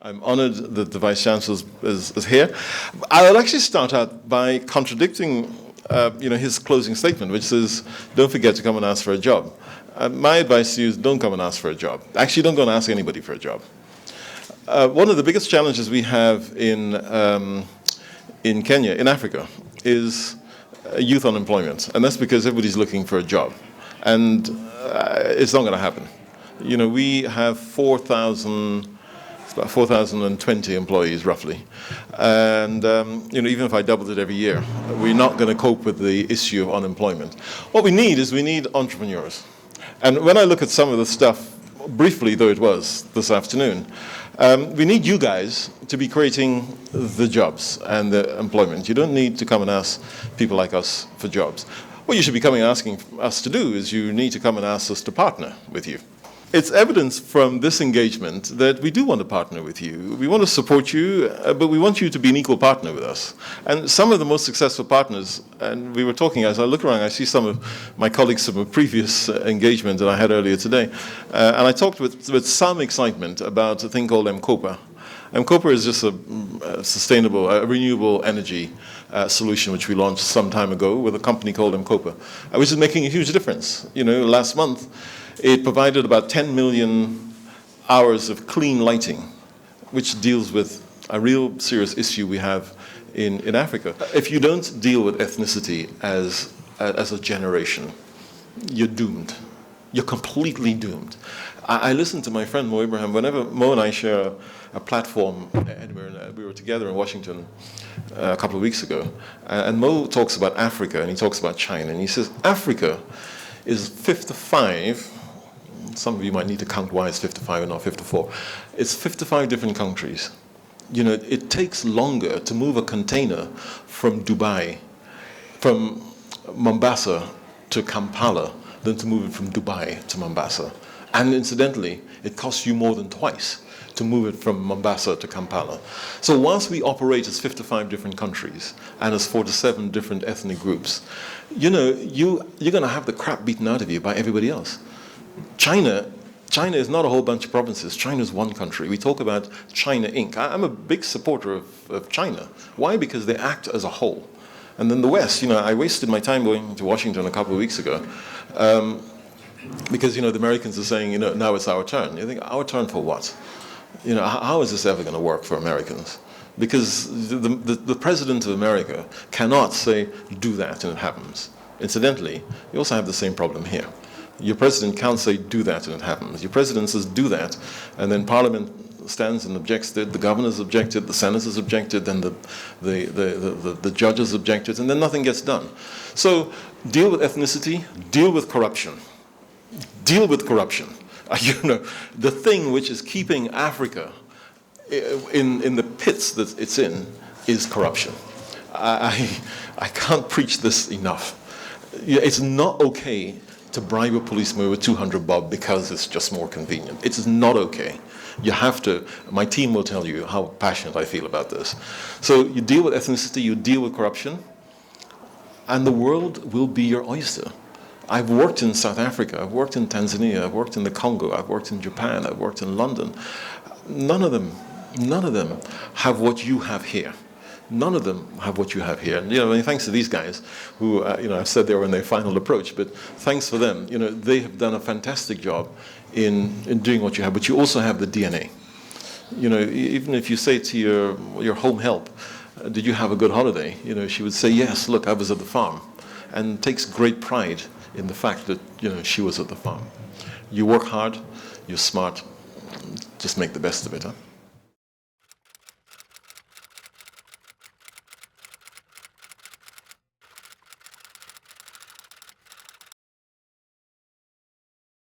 I'm honored that the Vice Chancellor is here. I'll actually start out by contradicting his closing statement, which says, don't forget to come and ask for a job. My advice to you is don't come and ask for a job. Actually, don't go and ask anybody for a job. One of the biggest challenges we have in Kenya, in Africa, is youth unemployment. And that's because everybody's looking for a job. And it's not going to happen. You know, we have 4,020 employees, roughly. And, even if I doubled it every year, we're not going to cope with the issue of unemployment. What we need is we need entrepreneurs. And when I look at some of the stuff, briefly though it was this afternoon, we need you guys to be creating the jobs and the employment. You don't need to come and ask people like us for jobs. What you should be coming and asking us to do is you need to come and ask us to partner with you. It's evidence from this engagement that we do want to partner with you. We want to support you, but we want you to be an equal partner with us. And some of the most successful partners, and we were talking, as I look around, I see some of my colleagues from a previous engagement that I had earlier today, and I talked with some excitement about a thing called M-KOPA. M-KOPA is just a sustainable, renewable energy solution which we launched some time ago with a company called M-KOPA, which is making a huge difference. You know, last month, it provided about 10 million hours of clean lighting, which deals with a real serious issue we have in Africa. If you don't deal with ethnicity as a generation, you're doomed. You're completely doomed. I listen to my friend Mo Ibrahim whenever Mo and I share a platform, and we were together in Washington a couple of weeks ago, and Mo talks about Africa and he talks about China, and he says Africa is 55. Some of you might need to count why it's 55 and not 54. It's 55 different countries. You know, it takes longer to move a container from Dubai, from Mombasa to Kampala, than to move it from Dubai to Mombasa. And incidentally, it costs you more than twice to move it from Mombasa to Kampala. So whilst we operate as 55 different countries and as 47 different ethnic groups, you know, you're going to have the crap beaten out of you by everybody else. China is not a whole bunch of provinces. China is one country. We talk about China Inc. I'm a big supporter of China. Why? Because they act as a whole. And then the West, you know, I wasted my time going to Washington a couple of weeks ago because, you know, the Americans are saying, you know, now it's our turn. You think, our turn for what? You know, how is this ever going to work for Americans? Because the president of America cannot say, do that, and it happens. Incidentally, you also have the same problem here. Your president can't say, do that, and it happens. Your president says, do that, and then Parliament stands and objects to it, the governors objected, the senators objected, then the judges objected, and then nothing gets done. So deal with ethnicity, deal with corruption. Deal with corruption. You know, the thing which is keeping Africa in the pits that it's in is corruption. I can't preach this enough. It's not okay to bribe a policeman with 200 bob because it's just more convenient. It is not okay. You have to, my team will tell you how passionate I feel about this. So you deal with ethnicity, you deal with corruption, and the world will be your oyster. I've worked in South Africa, I've worked in Tanzania, I've worked in the Congo, I've worked in Japan, I've worked in London. None of them have what you have here. None of them have what you have here. And, you know, thanks to these guys who, I've said they were in their final approach, but thanks for them. You know, they have done a fantastic job in doing what you have, but you also have the DNA. You know, even if you say to your home help, did you have a good holiday? You know, she would say, yes, look, I was at the farm, and takes great pride in the fact that, you know, she was at the farm. You work hard, you're smart, just make the best of it, huh?